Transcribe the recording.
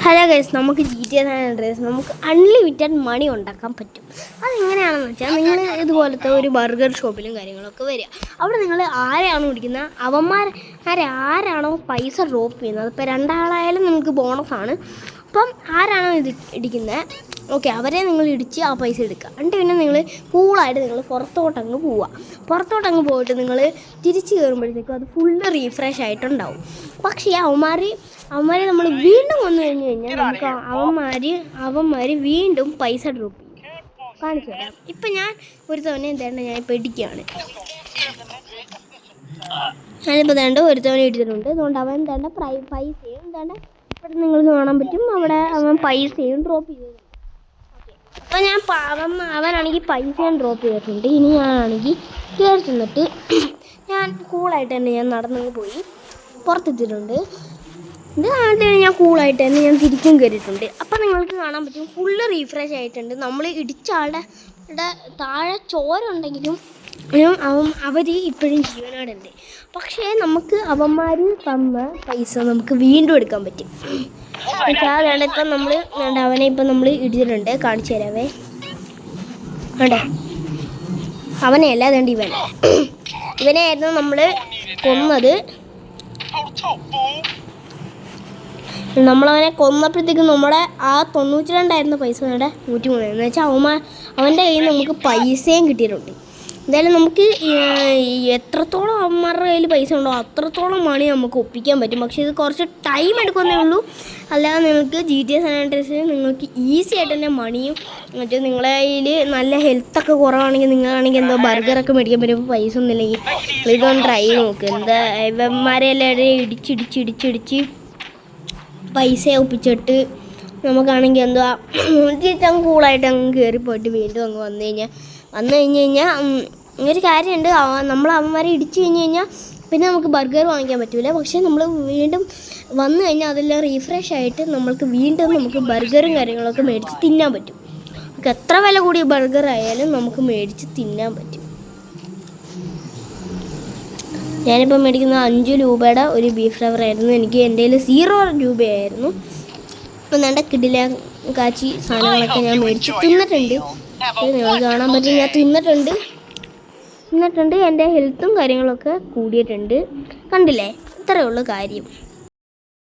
Hello guys, നമുക്ക് GTA San Andreas നമുക്ക് unlimited മണി ഉണ്ടാക്കാൻ പറ്റും. അതെങ്ങനെയാണെന്ന് വെച്ചാൽ നിങ്ങൾ ഇതുപോലത്തെ ഒരു ബർഗർ ഷോപ്പിലും കാര്യങ്ങളൊക്കെ വരിക. അവിടെ നിങ്ങൾ ആരെയാണോ പിടിക്കുന്നത് ആരാണോ പൈസ ഡ്രോപ്പ് ചെയ്യുന്നത്, ഇപ്പോൾ രണ്ടാളായാലും നിങ്ങൾക്ക് ബോണസാണ്. അപ്പം ആരാണോ ഇത് ഇടിക്കുന്നത്, ഓക്കെ, അവരെ നിങ്ങൾ ഇടിച്ച് ആ പൈസ എടുക്കുക. എന്നിട്ട് പിന്നെ നിങ്ങൾ കൂളായിട്ട് നിങ്ങൾ പുറത്തോട്ടങ്ങ് പോവുക. പുറത്തോട്ടങ്ങ് പോയിട്ട് നിങ്ങൾ തിരിച്ച് കയറുമ്പോഴത്തേക്കും അത് ഫുള്ള് റീഫ്രഷ് ആയിട്ടുണ്ടാവും. പക്ഷേ അവന്മാരെ നമ്മൾ വീണ്ടും വന്നു കഴിഞ്ഞാൽ നമുക്ക് അവന്മാർ വീണ്ടും പൈസ ഡ്രോപ്പ് ചെയ്യും. കാണിച്ചു തരാം. ഇപ്പം ഞാൻ ഒരു തവണ ഞാൻ ഇപ്പോൾ ഇടിക്കുകയാണ്. ഞാനിപ്പോൾ ഒരു തവണ ഇടിച്ചിട്ടുണ്ട്. അതുകൊണ്ട് അവൻ പൈസയും ഇവിടെ നിങ്ങൾക്ക് കാണാൻ പറ്റും. അവിടെ അവൻ പൈസയും ഡ്രോപ്പ് ചെയ്തിട്ടുണ്ട്. അപ്പോൾ അവനാണെങ്കിൽ പൈസയും ഡ്രോപ്പ് ചെയ്തിട്ടുണ്ട്. ഇനി ഞാനാണെങ്കിൽ കയറി ചെന്നിട്ട് ഞാൻ കൂളായിട്ട് തന്നെ ഞാൻ നടന്നു പോയി പുറത്തെത്തിയിട്ടുണ്ട്. ഇത് കാണാൻ ഞാൻ കൂളായിട്ട് തന്നെ ഞാൻ തിരിച്ചും കയറിയിട്ടുണ്ട്. അപ്പം നിങ്ങൾക്ക് കാണാൻ പറ്റും ഫുള്ള് റീഫ്രഷ് ആയിട്ടുണ്ട്. നമ്മൾ ഇടിച്ച ആളുടെ താഴെ ചോര ഉണ്ടെങ്കിലും അവർ ഇപ്പോഴും ജീവനോടുണ്ട്. പക്ഷേ നമുക്ക് അവന്മാർ തന്ന പൈസ നമുക്ക് വീണ്ടും എടുക്കാൻ പറ്റും. അതാണ് ഇപ്പം അവനെ നമ്മൾ ഇടിച്ചിട്ടുണ്ട്. കാണിച്ചു തരാവേ. വേണ്ടേ, അവനെയല്ല, അതുകൊണ്ട് ഇവനെയായിരുന്നു നമ്മൾ കൊന്നത്. നമ്മളവനെ കൊന്നപ്പോഴത്തേക്കും നമ്മുടെ ആ 92 പൈസ 103 എന്ന് വെച്ചാൽ അവൻ്റെ കയ്യിൽ നിന്ന് നമുക്ക് പൈസയും കിട്ടിയിട്ടുണ്ട്. എന്തായാലും നമുക്ക് എത്രത്തോളം അവന്മാരുടെ കയ്യിൽ പൈസ ഉണ്ടോ അത്രത്തോളം മണി നമുക്ക് ഒപ്പിക്കാൻ പറ്റും. പക്ഷേ ഇത് കുറച്ച് ടൈം എടുക്കുന്നേ ഉള്ളൂ. അല്ലാതെ നിങ്ങൾക്ക് GTA San Andreas നിങ്ങൾക്ക് ഈസി ആയിട്ട് തന്നെ മണിയും മറ്റേ നിങ്ങളെ കയ്യിൽ നല്ല ഹെൽത്തൊക്കെ കുറവാണെങ്കിൽ നിങ്ങളാണെങ്കിൽ എന്തോ ബർഗറൊക്കെ മേടിക്കാൻ പറ്റുമ്പോൾ പൈസ ഒന്നുമില്ലെങ്കിൽ ഇതൊന്ന് ട്രൈ നോക്ക്. എന്താ ഇവന്മാരെ എല്ലാവരെയും ഇടിച്ചിടിച്ച് പൈസ ഒപ്പിച്ചിട്ട് നമുക്കാണെങ്കിൽ എന്തുവാ അങ്ങ് കൂളായിട്ട് അങ്ങ് കയറിപ്പോയിട്ട് വീണ്ടും അങ്ങ് വന്നു കഴിഞ്ഞാൽ ഒരു കാര്യമുണ്ട്. നമ്മൾ അവന്മാരെ ഇടിച്ചു കഴിഞ്ഞാൽ പിന്നെ നമുക്ക് ബർഗർ വാങ്ങിക്കാൻ പറ്റില്ല. പക്ഷേ നമ്മൾ വീണ്ടും വന്നു കഴിഞ്ഞാൽ അതെല്ലാം റീഫ്രഷ് ആയിട്ട് നമുക്ക് ബർഗറും കാര്യങ്ങളൊക്കെ മേടിച്ച് തിന്നാൻ പറ്റും. നമുക്ക് എത്ര വില കൂടിയ ബർഗർ ആയാലും നമുക്ക് മേടിച്ച് തിന്നാൻ പറ്റും. ഞാനിപ്പോൾ മേടിക്കുന്ന 5 രൂപയുടെ ഒരു ബീഫ് ഫ്ലേവർ ആയിരുന്നു. എനിക്ക് എൻ്റെ കയ്യിൽ 0 രൂപയായിരുന്നു. അപ്പം എൻ്റെ കിടില കാച്ചി സാധനങ്ങളൊക്കെ ഞാൻ മേടിച്ച് തിന്നിട്ടുണ്ട്. നിങ്ങൾക്ക് കാണാൻ പറ്റും, ഞാൻ തിന്നിട്ടുണ്ട്. എൻ്റെ ഹെൽത്തും കാര്യങ്ങളൊക്കെ കൂടിയിട്ടുണ്ട്. കണ്ടില്ലേ, ഇത്രയേ ഉള്ളൂ കാര്യം.